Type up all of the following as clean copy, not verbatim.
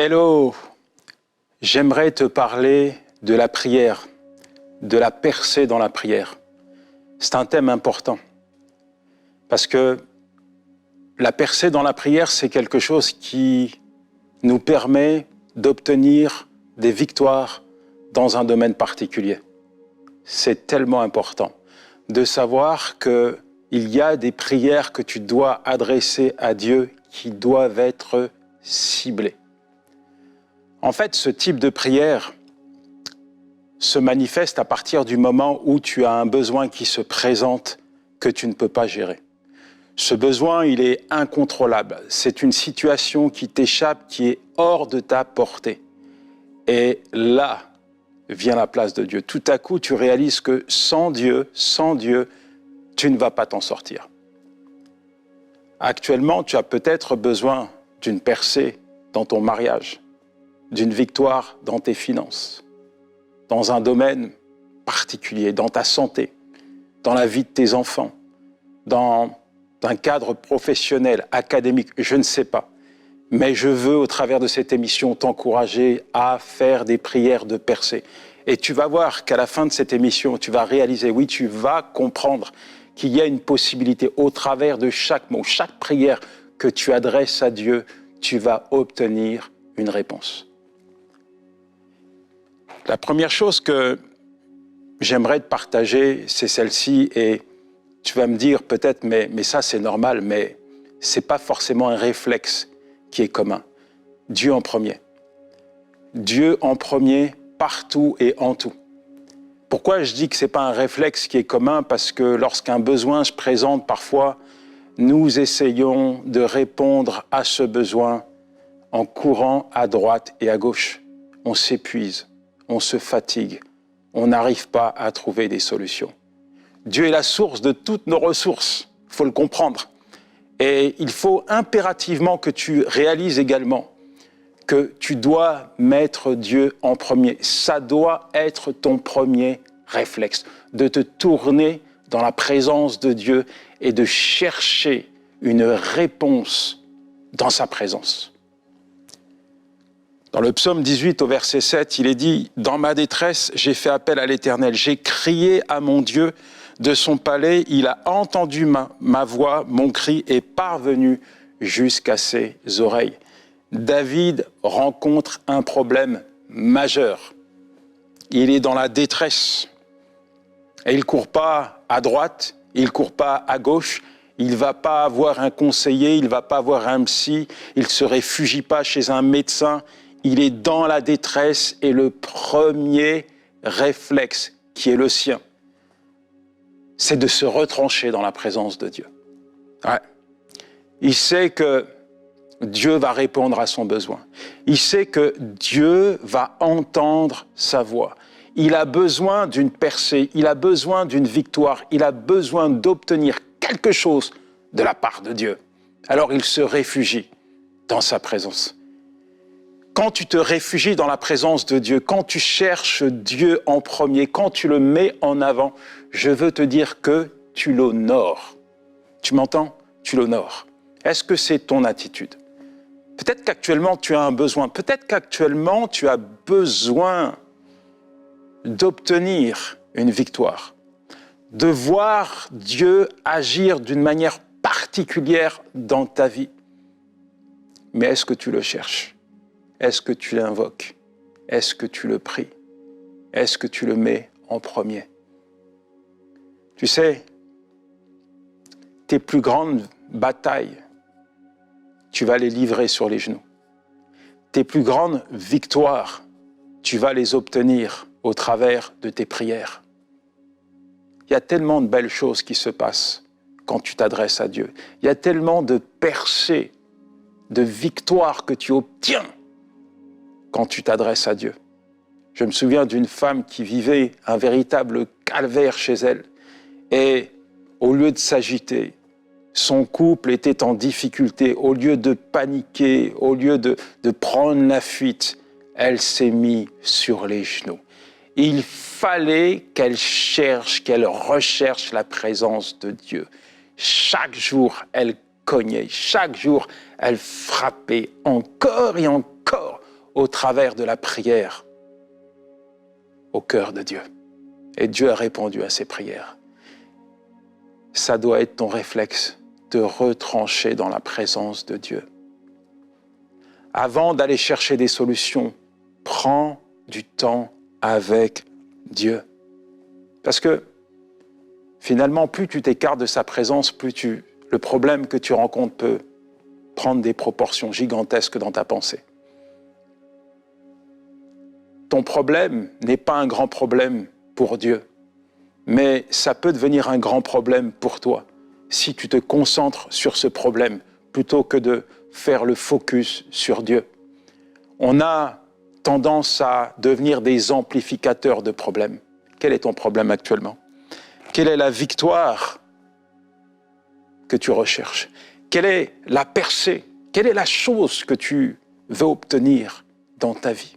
Hello, j'aimerais te parler de la prière, de la percée dans la prière. C'est un thème important parce que la percée dans la prière, c'est quelque chose qui nous permet d'obtenir des victoires dans un domaine particulier. C'est tellement important de savoir qu'il y a des prières que tu dois adresser à Dieu qui doivent être ciblées. En fait, ce type de prière se manifeste à partir du moment où tu as un besoin qui se présente que tu ne peux pas gérer. Ce besoin, il est incontrôlable. C'est une situation qui t'échappe, qui est hors de ta portée. Et là vient la place de Dieu. Tout à coup, tu réalises que sans Dieu, tu ne vas pas t'en sortir. Actuellement, tu as peut-être besoin d'une percée dans ton mariage, d'une victoire dans tes finances, dans un domaine particulier, dans ta santé, dans la vie de tes enfants, dans un cadre professionnel, académique, je ne sais pas. Mais je veux, au travers de cette émission, t'encourager à faire des prières de percée. Et tu vas voir qu'à la fin de cette émission, tu vas réaliser, oui, tu vas comprendre qu'il y a une possibilité au travers de chaque mot, chaque prière que tu adresses à Dieu, tu vas obtenir une réponse. La première chose que j'aimerais te partager, c'est celle-ci, et tu vas me dire peut-être, mais ça c'est normal, mais c'est pas forcément un réflexe qui est commun. Dieu en premier. Dieu en premier, partout et en tout. Pourquoi je dis que c'est pas un réflexe qui est commun? Parce que lorsqu'un besoin se présente parfois, nous essayons de répondre à ce besoin en courant à droite et à gauche. On s'épuise. On se fatigue, on n'arrive pas à trouver des solutions. Dieu est la source de toutes nos ressources, il faut le comprendre. Et il faut impérativement que tu réalises également que tu dois mettre Dieu en premier. Ça doit être ton premier réflexe, de te tourner dans la présence de Dieu et de chercher une réponse dans sa présence. Dans le psaume 18 au verset 7, il est dit « Dans ma détresse, j'ai fait appel à l'Éternel. J'ai crié à mon Dieu de son palais. Il a entendu ma voix. Mon cri est parvenu jusqu'à ses oreilles. » David rencontre un problème majeur. Il est dans la détresse. Et il ne court pas à droite, il ne court pas à gauche. Il ne va pas avoir un conseiller, il ne va pas avoir un psy. Il ne se réfugie pas chez un médecin. Il est dans la détresse et le premier réflexe qui est le sien, c'est de se retrancher dans la présence de Dieu. Ouais. Il sait que Dieu va répondre à son besoin. Il sait que Dieu va entendre sa voix. Il a besoin d'une percée, il a besoin d'une victoire, il a besoin d'obtenir quelque chose de la part de Dieu. Alors il se réfugie dans sa présence. Quand tu te réfugies dans la présence de Dieu, quand tu cherches Dieu en premier, quand tu le mets en avant, je veux te dire que tu l'honores. Tu m'entends? Tu l'honores. Est-ce que c'est ton attitude? Peut-être qu'actuellement tu as un besoin, peut-être qu'actuellement tu as besoin d'obtenir une victoire, de voir Dieu agir d'une manière particulière dans ta vie. Mais est-ce que tu le cherches? Est-ce que tu l'invoques? Est-ce que tu le pries? Est-ce que tu le mets en premier? Tu sais, tes plus grandes batailles, tu vas les livrer sur les genoux. Tes plus grandes victoires, tu vas les obtenir au travers de tes prières. Il y a tellement de belles choses qui se passent quand tu t'adresses à Dieu. Il y a tellement de percées, de victoires que tu obtiens quand tu t'adresses à Dieu. Je me souviens d'une femme qui vivait un véritable calvaire chez elle. Et au lieu de s'agiter, son couple était en difficulté. Au lieu de paniquer, au lieu de prendre la fuite, elle s'est mise sur les genoux. Il fallait qu'elle recherche la présence de Dieu. Chaque jour, elle cognait. Chaque jour, elle frappait encore et encore au travers de la prière au cœur de Dieu. Et Dieu a répondu à ces prières. Ça doit être ton réflexe de retrancher dans la présence de Dieu. Avant d'aller chercher des solutions, prends du temps avec Dieu. Parce que finalement, plus tu t'écartes de sa présence, plus le problème que tu rencontres peut prendre des proportions gigantesques dans ta pensée. Ton problème n'est pas un grand problème pour Dieu, mais ça peut devenir un grand problème pour toi si tu te concentres sur ce problème plutôt que de faire le focus sur Dieu. On a tendance à devenir des amplificateurs de problèmes. Quel est ton problème actuellement? Quelle est la victoire que tu recherches? Quelle est la percée? Quelle est la chose que tu veux obtenir dans ta vie?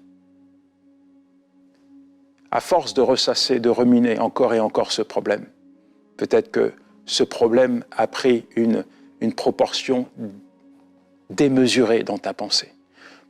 À force de ressasser, de ruminer encore et encore ce problème, peut-être que ce problème a pris une proportion démesurée dans ta pensée.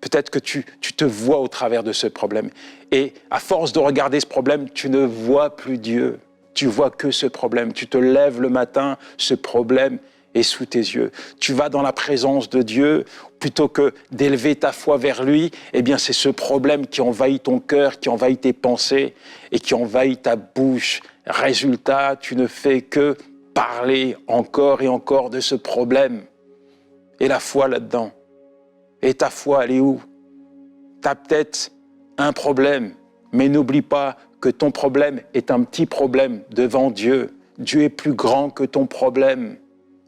Peut-être que tu te vois au travers de ce problème. Et à force de regarder ce problème, tu ne vois plus Dieu. Tu vois que ce problème. Tu te lèves le matin, ce problème est sous tes yeux. Tu vas dans la présence de Dieu, plutôt que d'élever ta foi vers lui, eh bien c'est ce problème qui envahit ton cœur, qui envahit tes pensées et qui envahit ta bouche. Résultat, tu ne fais que parler encore et encore de ce problème. Et la foi là-dedans. Et ta foi, elle est où? Tu as peut-être un problème, mais n'oublie pas que ton problème est un petit problème devant Dieu. Dieu est plus grand que ton problème.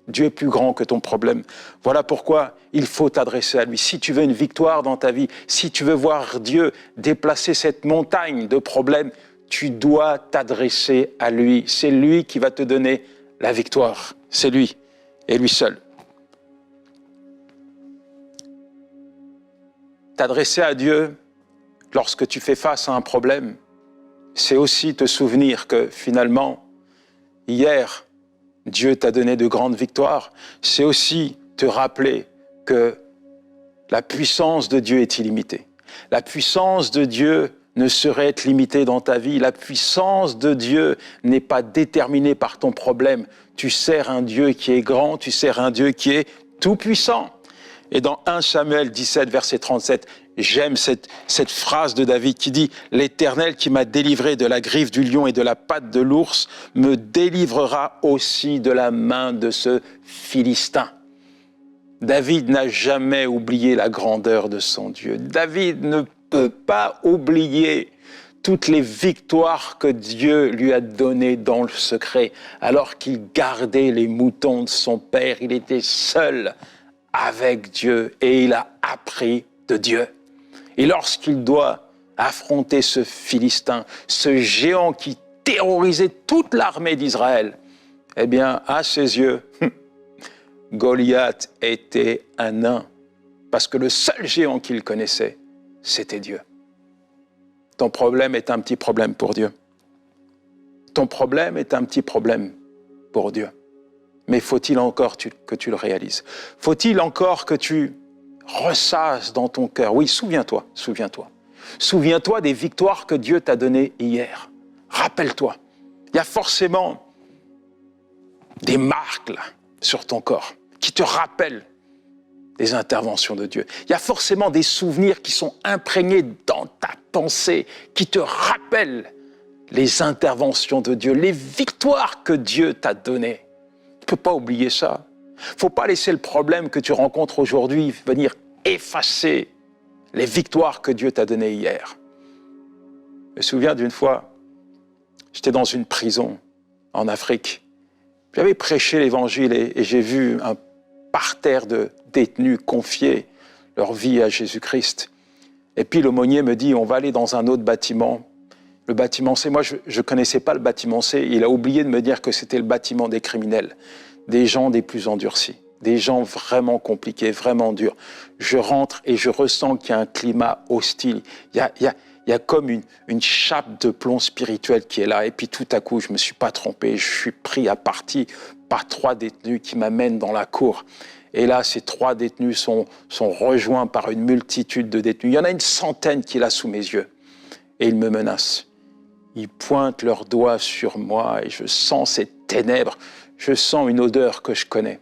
Dieu est plus grand que ton problème. Voilà pourquoi il faut t'adresser à lui. Si tu veux une victoire dans ta vie, si tu veux voir Dieu déplacer cette montagne de problèmes, tu dois t'adresser à lui. C'est lui qui va te donner la victoire. C'est lui et lui seul. T'adresser à Dieu lorsque tu fais face à un problème, c'est aussi te souvenir que finalement, hier, Dieu t'a donné de grandes victoires. C'est aussi te rappeler que la puissance de Dieu est illimitée. La puissance de Dieu ne saurait être limitée dans ta vie. La puissance de Dieu n'est pas déterminée par ton problème. Tu sers un Dieu qui est grand, tu sers un Dieu qui est tout-puissant. Et dans 1 Samuel 17, verset 37, j'aime cette phrase de David qui dit « L'Éternel qui m'a délivré de la griffe du lion et de la patte de l'ours me délivrera aussi de la main de ce Philistin. » David n'a jamais oublié la grandeur de son Dieu. David ne peut pas oublier toutes les victoires que Dieu lui a données dans le secret. Alors qu'il gardait les moutons de son père, il était seul avec Dieu et il a appris de Dieu. Et lorsqu'il doit affronter ce Philistin, ce géant qui terrorisait toute l'armée d'Israël, eh bien, à ses yeux, Goliath était un nain, parce que le seul géant qu'il connaissait, c'était Dieu. Ton problème est un petit problème pour Dieu. Ton problème est un petit problème pour Dieu. Mais faut-il encore que tu le réalises? Faut-il encore que tu ressasses dans ton cœur? Oui, souviens-toi. Souviens-toi des victoires que Dieu t'a données hier. Rappelle-toi. Il y a forcément des marques là, sur ton corps qui te rappellent des interventions de Dieu. Il y a forcément des souvenirs qui sont imprégnés dans ta pensée, qui te rappellent les interventions de Dieu, les victoires que Dieu t'a données. Tu ne peux pas oublier ça. Il ne faut pas laisser le problème que tu rencontres aujourd'hui venir effacer les victoires que Dieu t'a données hier. Je me souviens d'une fois, j'étais dans une prison en Afrique. J'avais prêché l'évangile et j'ai vu un parterre de détenus confier leur vie à Jésus-Christ. Et puis l'aumônier me dit, on va aller dans un autre bâtiment. Le bâtiment C, moi je ne connaissais pas le bâtiment C, il a oublié de me dire que c'était le bâtiment des criminels, des gens des plus endurcis, des gens vraiment compliqués, vraiment durs. Je rentre et je ressens qu'il y a un climat hostile, il y a comme une chape de plomb spirituel qui est là. Et puis tout à coup, je ne me suis pas trompé, je suis pris à partie par 3 détenus qui m'amènent dans la cour. Et là, ces 3 détenus sont rejoints par une multitude de détenus. Il y en a une centaine qu'il a sous mes yeux. Et ils me menacent. Ils pointent leurs doigts sur moi et je sens ces ténèbres. Je sens une odeur que je connais.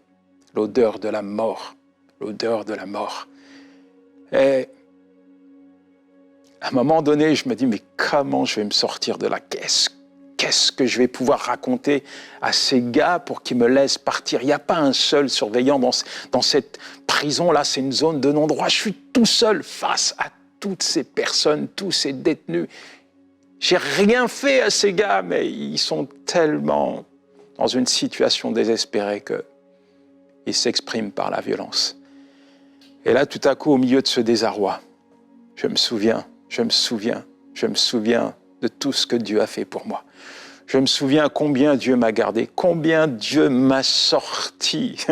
L'odeur de la mort. L'odeur de la mort. Et à un moment donné, je me dis, mais comment je vais me sortir de là? Qu'est-ce que je vais pouvoir raconter à ces gars pour qu'ils me laissent partir? Il n'y a pas un seul surveillant dans cette prison-là. C'est une zone de non-droit. Je suis tout seul face à toutes ces personnes, tous ces détenus. J'ai rien fait à ces gars, mais ils sont tellement dans une situation désespérée qu'ils s'expriment par la violence. Et là, tout à coup, au milieu de ce désarroi, je me souviens de tout ce que Dieu a fait pour moi. Je me souviens combien Dieu m'a gardé, combien Dieu m'a sorti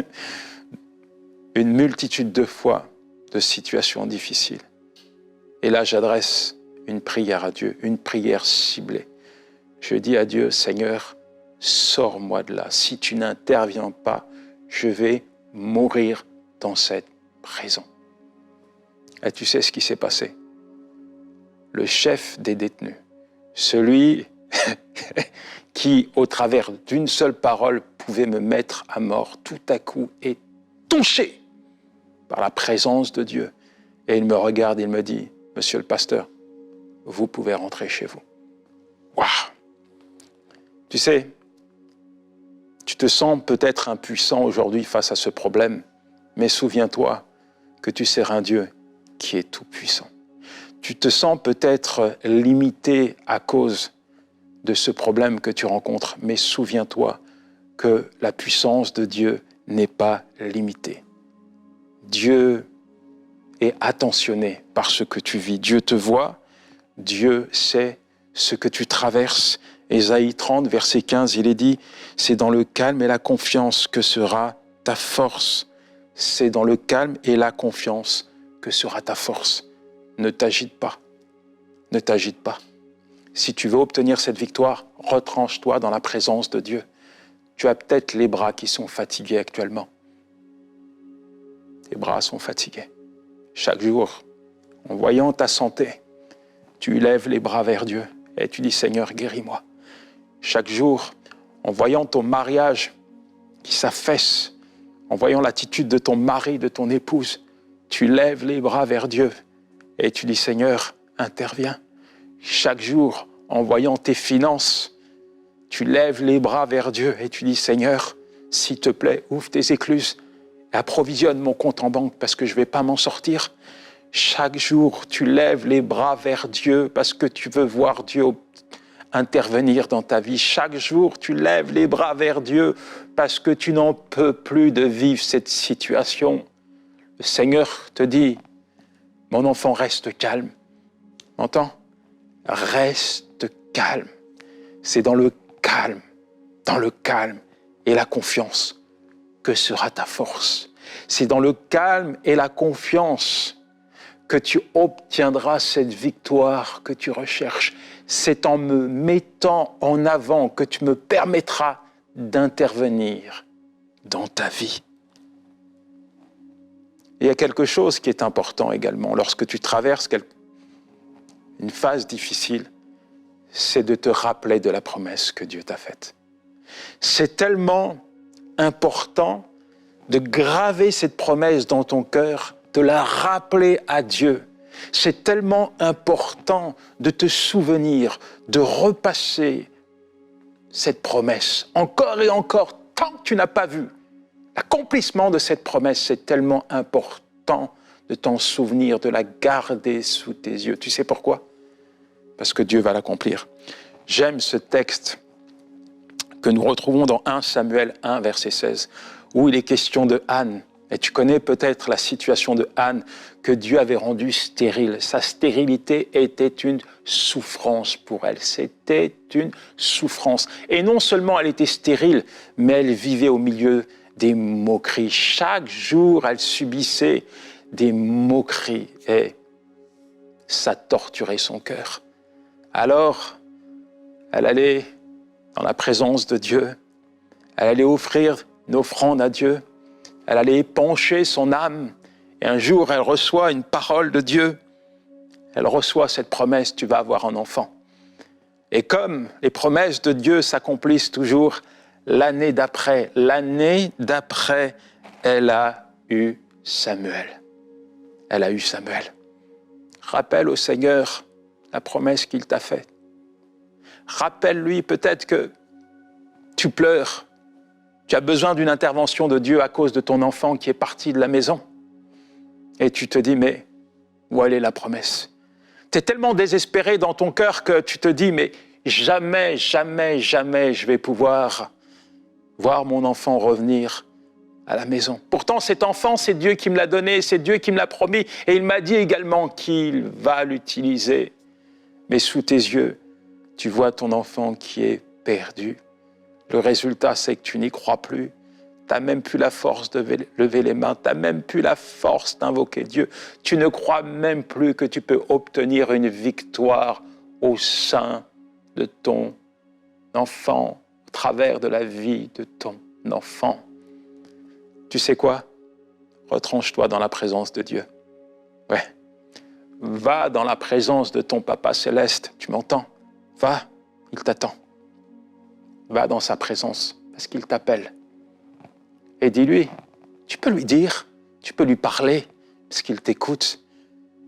une multitude de fois de situations difficiles. Et là, j'adresse une prière à Dieu, une prière ciblée. Je dis à Dieu, Seigneur, sors-moi de là. Si tu n'interviens pas, je vais mourir dans cette prison. Et tu sais ce qui s'est passé? Le chef des détenus, celui qui, au travers d'une seule parole, pouvait me mettre à mort, tout à coup est touché par la présence de Dieu. Et il me regarde, il me dit, « Monsieur le pasteur, vous pouvez rentrer chez vous. » Waouh! Tu sais, tu te sens peut-être impuissant aujourd'hui face à ce problème, mais souviens-toi que tu sers un Dieu qui est tout-puissant. Tu te sens peut-être limité à cause de ce problème que tu rencontres, mais souviens-toi que la puissance de Dieu n'est pas limitée. Dieu est attentionné par ce que tu vis. Dieu te voit, Dieu sait ce que tu traverses. Ésaïe 30, verset 15, il est dit, « C'est dans le calme et la confiance que sera ta force. » C'est dans le calme et la confiance que sera ta force. Ne t'agite pas. Ne t'agite pas. Si tu veux obtenir cette victoire, retranche-toi dans la présence de Dieu. Tu as peut-être les bras qui sont fatigués actuellement. Tes bras sont fatigués. Chaque jour, en voyant ta santé, tu lèves les bras vers Dieu et tu dis, Seigneur, guéris-moi. Chaque jour, en voyant ton mariage qui s'affaisse, en voyant l'attitude de ton mari, de ton épouse, tu lèves les bras vers Dieu et tu dis, Seigneur, interviens. Chaque jour, en voyant tes finances, tu lèves les bras vers Dieu et tu dis, Seigneur, s'il te plaît, ouvre tes écluses et approvisionne mon compte en banque parce que je ne vais pas m'en sortir. Chaque jour, tu lèves les bras vers Dieu parce que tu veux voir Dieu intervenir dans ta vie. Chaque jour, tu lèves les bras vers Dieu parce que tu n'en peux plus de vivre cette situation. Le Seigneur te dit, mon enfant, reste calme. Entends? Reste calme. C'est dans le calme et la confiance que sera ta force. C'est dans le calme et la confiance que tu obtiendras cette victoire que tu recherches. C'est en me mettant en avant que tu me permettras d'intervenir dans ta vie. Il y a quelque chose qui est important également lorsque tu traverses une phase difficile, c'est de te rappeler de la promesse que Dieu t'a faite. C'est tellement important de graver cette promesse dans ton cœur, de la rappeler à Dieu. C'est tellement important de te souvenir, de repasser cette promesse encore et encore, tant que tu n'as pas vu l'accomplissement de cette promesse. C'est tellement important de t'en souvenir, de la garder sous tes yeux. Tu sais pourquoi? Parce que Dieu va l'accomplir. J'aime ce texte que nous retrouvons dans 1 Samuel 1, verset 16, où il est question de Anne. Et tu connais peut-être la situation de Anne, que Dieu avait rendue stérile. Sa stérilité était une souffrance pour elle. C'était une souffrance. Et non seulement elle était stérile, mais elle vivait au milieu des moqueries. Chaque jour, elle subissait des moqueries. Et ça torturait son cœur. Alors, elle allait dans la présence de Dieu. Elle allait offrir une offrande à Dieu. Elle allait épancher son âme. Et un jour, elle reçoit une parole de Dieu. Elle reçoit cette promesse, tu vas avoir un enfant. Et comme les promesses de Dieu s'accomplissent toujours, l'année d'après, elle a eu Samuel. Elle a eu Samuel. Rappelle au Seigneur la promesse qu'il t'a faite. Rappelle-lui peut-être que tu pleures. Tu as besoin d'une intervention de Dieu à cause de ton enfant qui est parti de la maison. Et tu te dis, mais où est la promesse? Tu es tellement désespéré dans ton cœur que tu te dis, mais jamais je vais pouvoir voir mon enfant revenir à la maison. Pourtant, cet enfant, c'est Dieu qui me l'a donné, c'est Dieu qui me l'a promis. Et il m'a dit également qu'il va l'utiliser. Mais sous tes yeux, tu vois ton enfant qui est perdu. Le résultat, c'est que tu n'y crois plus. Tu n'as même plus la force de lever les mains. Tu n'as même plus la force d'invoquer Dieu. Tu ne crois même plus que tu peux obtenir une victoire au sein de ton enfant, au travers de la vie de ton enfant. Tu sais quoi? Retranche-toi dans la présence de Dieu. Ouais. Va dans la présence de ton Papa Céleste. Tu m'entends? Va, il t'attend. Va dans sa présence, parce qu'il t'appelle. Et dis-lui, tu peux lui dire, tu peux lui parler, parce qu'il t'écoute.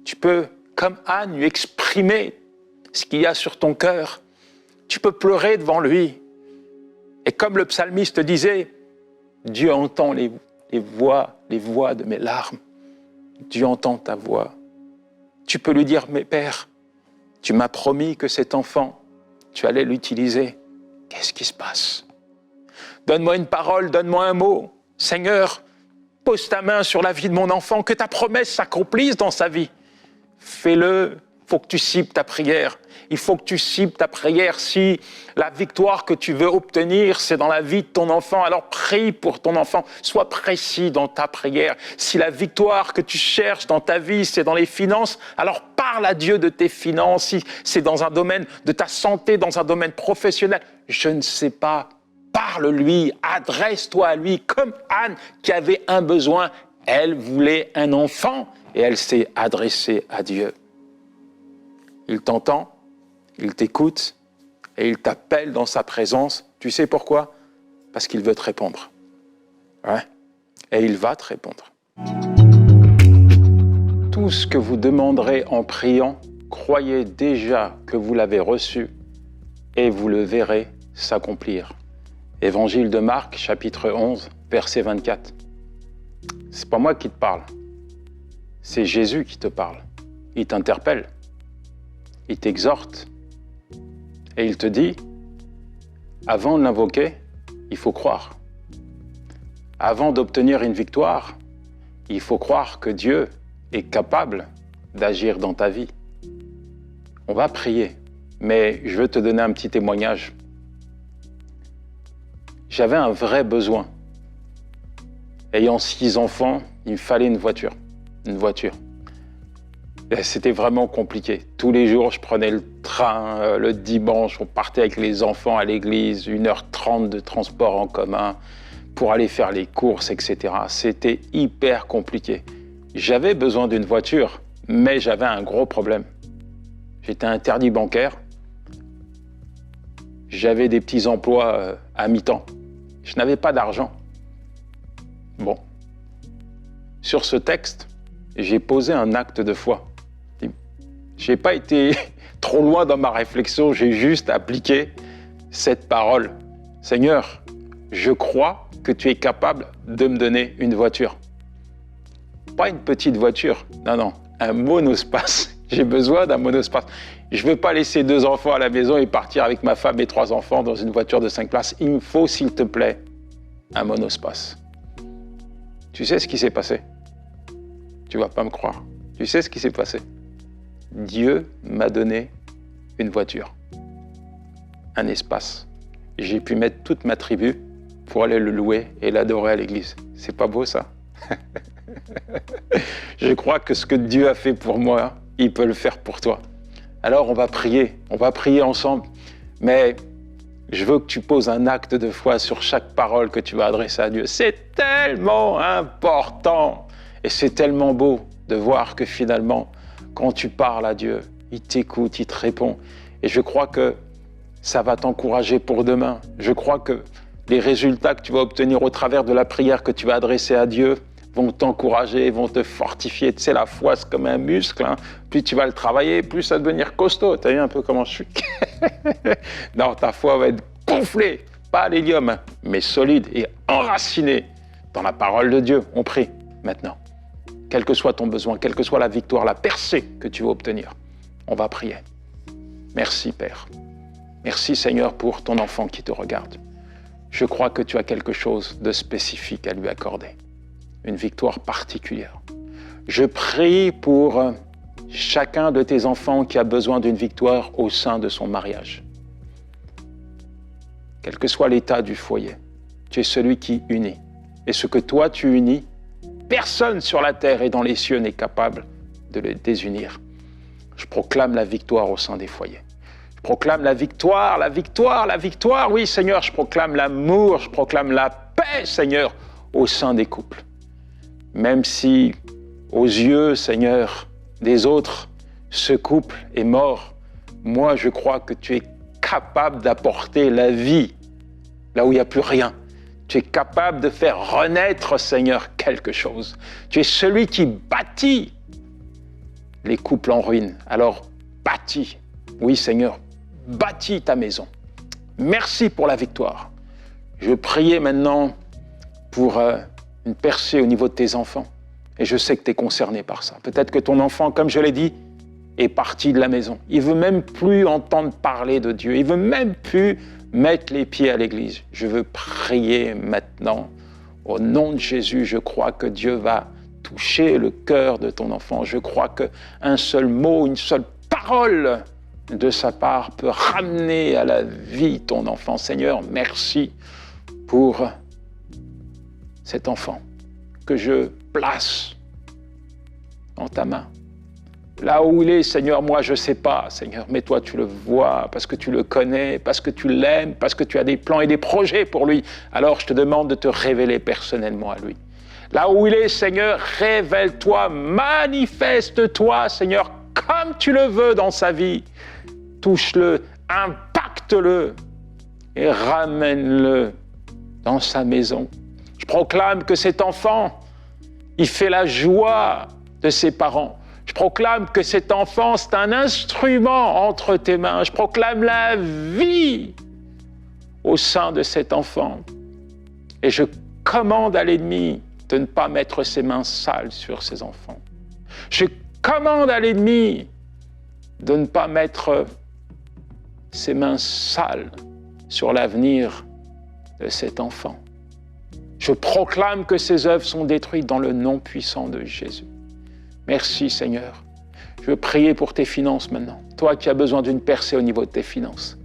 Tu peux, comme Anne, lui exprimer ce qu'il y a sur ton cœur. Tu peux pleurer devant lui. Et comme le psalmiste disait, Dieu entend les voix de mes larmes. Dieu entend ta voix. Tu peux lui dire, mais Père, tu m'as promis que cet enfant, tu allais l'utiliser. Qu'est-ce qui se passe? Donne-moi une parole, donne-moi un mot. Seigneur, pose ta main sur la vie de mon enfant, que ta promesse s'accomplisse dans sa vie. Fais-le, il faut que tu cibles ta prière. Il faut que tu cibles ta prière. Si la victoire que tu veux obtenir, c'est dans la vie de ton enfant, alors prie pour ton enfant. Sois précis dans ta prière. Si la victoire que tu cherches dans ta vie, c'est dans les finances, alors parle à Dieu de tes finances. Si c'est dans un domaine de ta santé, dans un domaine professionnel, je ne sais pas. Parle-lui, adresse-toi à lui, comme Anne qui avait un besoin. Elle voulait un enfant et elle s'est adressée à Dieu. Il t'entend, il t'écoute et il t'appelle dans sa présence. Tu sais pourquoi? Parce qu'il veut te répondre. Ouais. Et il va te répondre. Tout ce que vous demanderez en priant, croyez déjà que vous l'avez reçu et vous le verrez s'accomplir. Évangile de Marc, chapitre 11, verset 24. C'est pas moi qui te parle, c'est Jésus qui te parle. Il t'interpelle, il t'exhorte et il te dit, avant de l'invoquer, il faut croire. Avant d'obtenir une victoire, il faut croire que Dieu est capable d'agir dans ta vie. On va prier, mais je veux te donner un petit témoignage. J'avais un vrai besoin. Ayant 6 enfants, il me fallait une voiture. Une voiture. Et c'était vraiment compliqué. Tous les jours, je prenais le train. Le dimanche, on partait avec les enfants à l'église. 1h30 de transport en commun pour aller faire les courses, etc. C'était hyper compliqué. J'avais besoin d'une voiture, mais j'avais un gros problème. J'étais interdit bancaire. J'avais des petits emplois à mi-temps. Je n'avais pas d'argent. Bon. Sur ce texte, j'ai posé un acte de foi. Je n'ai pas été trop loin dans ma réflexion, j'ai juste appliqué cette parole. Seigneur, je crois que tu es capable de me donner une voiture. Pas une petite voiture, non, un monospace. J'ai besoin d'un monospace. Je ne veux pas laisser 2 enfants à la maison et partir avec ma femme et 3 enfants dans une voiture de 5 places. Il me faut, s'il te plaît, un monospace. Tu sais ce qui s'est passé? Tu ne vas pas me croire. Tu sais ce qui s'est passé? Dieu m'a donné une voiture, un espace. J'ai pu mettre toute ma tribu pour aller le louer et l'adorer à l'église. C'est pas beau ça? Je crois que ce que Dieu a fait pour moi, il peut le faire pour toi. Alors on va prier ensemble. Mais Je veux que tu poses un acte de foi sur chaque parole que tu vas adresser à Dieu. C'est tellement important et c'est tellement beau de voir que finalement, quand tu parles à Dieu, il t'écoute, il te répond. Et je crois que ça va t'encourager pour demain. Je crois que les résultats que tu vas obtenir au travers de la prière que tu vas adresser à Dieu vont t'encourager, vont te fortifier. Tu sais, la foi, c'est comme un muscle. Hein. Plus tu vas le travailler, plus ça va devenir costaud. Tu as vu un peu comment je suis? Non, ta foi va être gonflée, pas à l'hélium, hein, mais solide et enracinée dans la parole de Dieu. On prie maintenant. Quel que soit ton besoin, quelle que soit la victoire, la percée que tu veux obtenir, on va prier. Merci, Père. Merci, Seigneur, pour ton enfant qui te regarde. Je crois que tu as quelque chose de spécifique à lui accorder, une victoire particulière. Je prie pour chacun de tes enfants qui a besoin d'une victoire au sein de son mariage. Quel que soit l'état du foyer, tu es celui qui unit. Et ce que toi tu unis, personne sur la terre et dans les cieux n'est capable de le désunir. Je proclame la victoire au sein des foyers. Je proclame la victoire, la victoire, la victoire. Oui, Seigneur, je proclame l'amour, je proclame la paix, Seigneur, au sein des couples. Même si, aux yeux, Seigneur, des autres, ce couple est mort, moi, je crois que tu es capable d'apporter la vie là où il n'y a plus rien. Tu es capable de faire renaître, Seigneur, quelque chose. Tu es celui qui bâtit les couples en ruine. Alors, bâtis. Oui, Seigneur, bâtis ta maison. Merci pour la victoire. Je priais maintenant pour une percée au niveau de tes enfants. Et je sais que tu es concerné par ça. Peut-être que ton enfant, comme je l'ai dit, est parti de la maison. Il ne veut même plus entendre parler de Dieu. Il ne veut même plus mettre les pieds à l'église. Je veux prier maintenant. Au nom de Jésus, je crois que Dieu va toucher le cœur de ton enfant. Je crois qu'un seul mot, une seule parole de sa part peut ramener à la vie ton enfant. Seigneur, merci pour cet enfant que je place dans ta main. Là où il est, Seigneur, moi je ne sais pas, Seigneur, mais toi tu le vois, parce que tu le connais, parce que tu l'aimes, parce que tu as des plans et des projets pour lui. Alors je te demande de te révéler personnellement à lui. Là où il est, Seigneur, révèle-toi, manifeste-toi, Seigneur, comme tu le veux dans sa vie. Touche-le, impacte-le et ramène-le dans sa maison. Je proclame que cet enfant, il fait la joie de ses parents. Je proclame que cet enfant, c'est un instrument entre tes mains. Je proclame la vie au sein de cet enfant. Et je commande à l'ennemi de ne pas mettre ses mains sales sur ses enfants. Je commande à l'ennemi de ne pas mettre ses mains sales sur l'avenir de cet enfant. Je proclame que ses œuvres sont détruites dans le nom puissant de Jésus. Merci Seigneur. Je veux prier pour tes finances maintenant. Toi qui as besoin d'une percée au niveau de tes finances.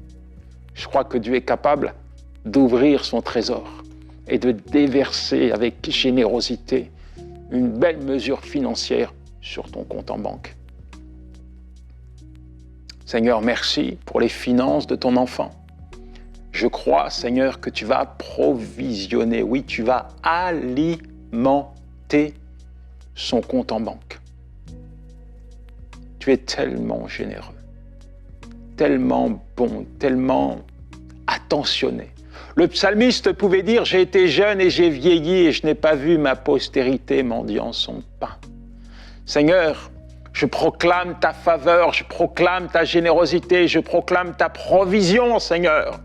Je crois que Dieu est capable d'ouvrir son trésor et de déverser avec générosité une belle mesure financière sur ton compte en banque. Seigneur, merci pour les finances de ton enfant. Je crois, Seigneur, que tu vas provisionner, oui, tu vas alimenter son compte en banque. Tu es tellement généreux, tellement bon, tellement attentionné. Le psalmiste pouvait dire « J'ai été jeune et j'ai vieilli et je n'ai pas vu ma postérité mendiant son pain. » Seigneur, je proclame ta faveur, je proclame ta générosité, je proclame ta provision, Seigneur,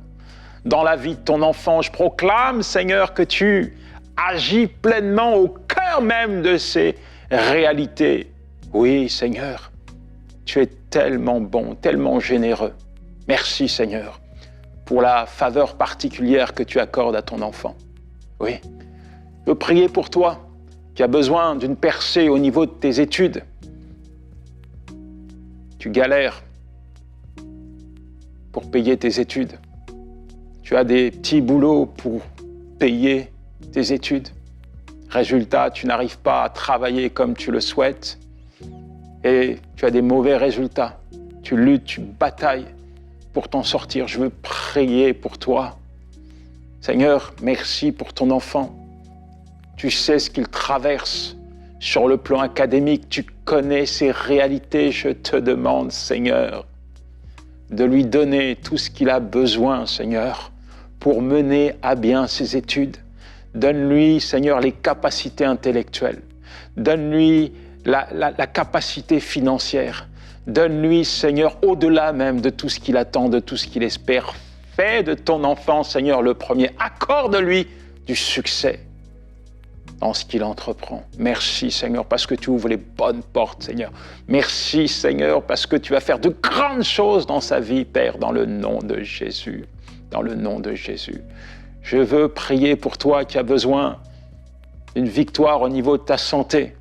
dans la vie de ton enfant. Je proclame, Seigneur, que tu agis pleinement au cœur même de ces réalités. Oui, Seigneur, tu es tellement bon, tellement généreux. Merci, Seigneur, pour la faveur particulière que tu accordes à ton enfant. Oui, je veux prier pour toi qui as besoin d'une percée au niveau de tes études. Tu galères pour payer tes études. Tu as des petits boulots pour payer tes études. Résultat, tu n'arrives pas à travailler comme tu le souhaites et tu as des mauvais résultats. Tu luttes, tu batailles pour t'en sortir. Je veux prier pour toi. Seigneur, merci pour ton enfant. Tu sais ce qu'il traverse sur le plan académique. Tu connais ses réalités. Je te demande, Seigneur, de lui donner tout ce qu'il a besoin, Seigneur, pour mener à bien ses études. Donne-lui, Seigneur, les capacités intellectuelles. Donne-lui la capacité financière. Donne-lui, Seigneur, au-delà même de tout ce qu'il attend, de tout ce qu'il espère. Fais de ton enfant, Seigneur, le premier. Accorde-lui du succès dans ce qu'il entreprend. Merci, Seigneur, parce que tu ouvres les bonnes portes, Seigneur. Merci, Seigneur, parce que tu vas faire de grandes choses dans sa vie, Père, dans le nom de Jésus. Dans le nom de Jésus. Je veux prier pour toi qui as besoin d'une victoire au niveau de ta santé.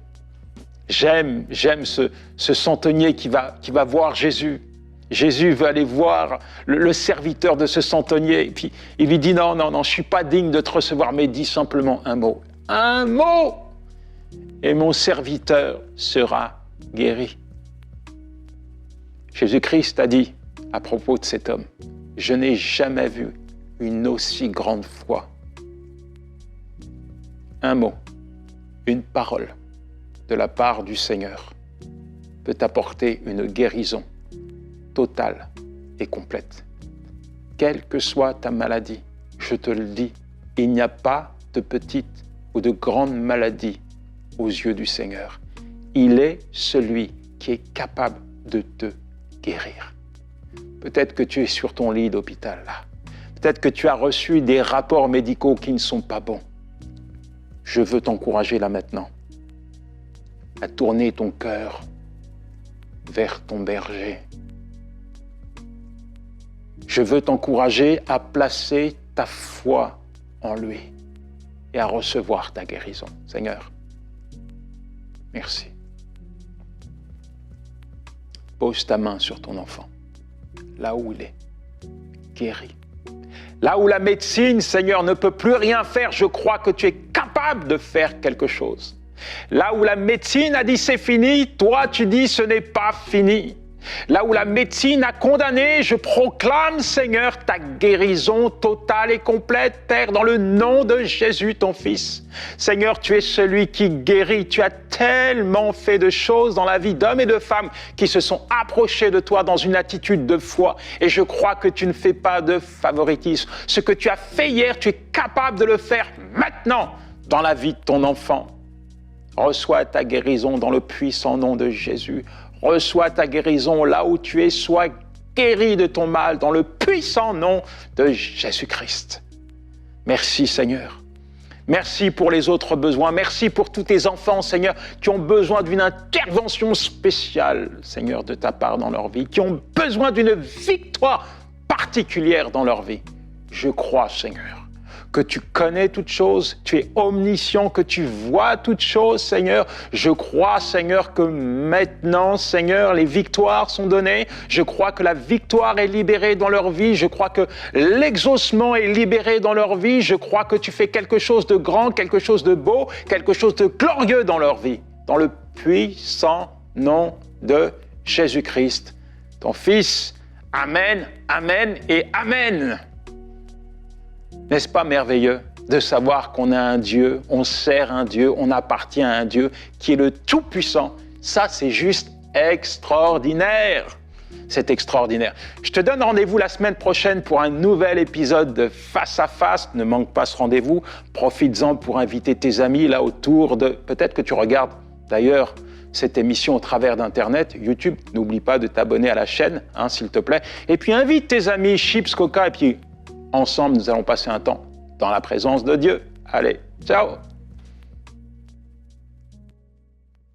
J'aime ce centenier qui va voir Jésus. Jésus veut aller voir le serviteur de ce centenier. Et puis il lui dit non, je ne suis pas digne de te recevoir, mais dis simplement un mot. Un mot! Et mon serviteur sera guéri. Jésus-Christ a dit à propos de cet homme, je n'ai jamais vu une aussi grande foi. Un mot, une parole de la part du Seigneur peut apporter une guérison totale et complète. Quelle que soit ta maladie, je te le dis, il n'y a pas de petite ou de grande maladie aux yeux du Seigneur. Il est celui qui est capable de te guérir. Peut-être que tu es sur ton lit d'hôpital là. Peut-être que tu as reçu des rapports médicaux qui ne sont pas bons. Je veux t'encourager là maintenant à tourner ton cœur vers ton berger. Je veux t'encourager à placer ta foi en lui et à recevoir ta guérison. Seigneur, merci. Pose ta main sur ton enfant, là où il est, guéri. Là où la médecine, Seigneur, ne peut plus rien faire, je crois que tu es capable de faire quelque chose. Là où la médecine a dit c'est fini, toi tu dis ce n'est pas fini. Là où la médecine a condamné, je proclame, Seigneur, ta guérison totale et complète, Père, dans le nom de Jésus, ton Fils. Seigneur, tu es celui qui guérit. Tu as tellement fait de choses dans la vie d'hommes et de femmes qui se sont approchés de toi dans une attitude de foi. Et je crois que tu ne fais pas de favoritisme. Ce que tu as fait hier, tu es capable de le faire maintenant dans la vie de ton enfant. Reçois ta guérison dans le puissant nom de Jésus. Reçois ta guérison là où tu es, sois guéri de ton mal dans le puissant nom de Jésus-Christ. Merci Seigneur. Merci pour les autres besoins. Merci pour tous tes enfants, Seigneur, qui ont besoin d'une intervention spéciale, Seigneur, de ta part dans leur vie, qui ont besoin d'une victoire particulière dans leur vie. Je crois, Seigneur, que tu connais toutes choses, tu es omniscient, que tu vois toutes choses, Seigneur. Je crois, Seigneur, que maintenant, Seigneur, les victoires sont données. Je crois que la victoire est libérée dans leur vie. Je crois que l'exaucement est libéré dans leur vie. Je crois que tu fais quelque chose de grand, quelque chose de beau, quelque chose de glorieux dans leur vie. Dans le puissant nom de Jésus-Christ, ton Fils. Amen, amen et amen. N'est-ce pas merveilleux de savoir qu'on a un Dieu, on sert un Dieu, on appartient à un Dieu qui est le Tout-Puissant. Ça, c'est juste extraordinaire. C'est extraordinaire. Je te donne rendez-vous la semaine prochaine pour un nouvel épisode de Face à Face. Ne manque pas ce rendez-vous. Profites-en pour inviter tes amis là autour de... Peut-être que tu regardes d'ailleurs cette émission au travers d'Internet, YouTube. N'oublie pas de t'abonner à la chaîne, s'il te plaît. Et puis invite tes amis, Chips, Coca, et puis... ensemble, nous allons passer un temps dans la présence de Dieu. Allez, ciao!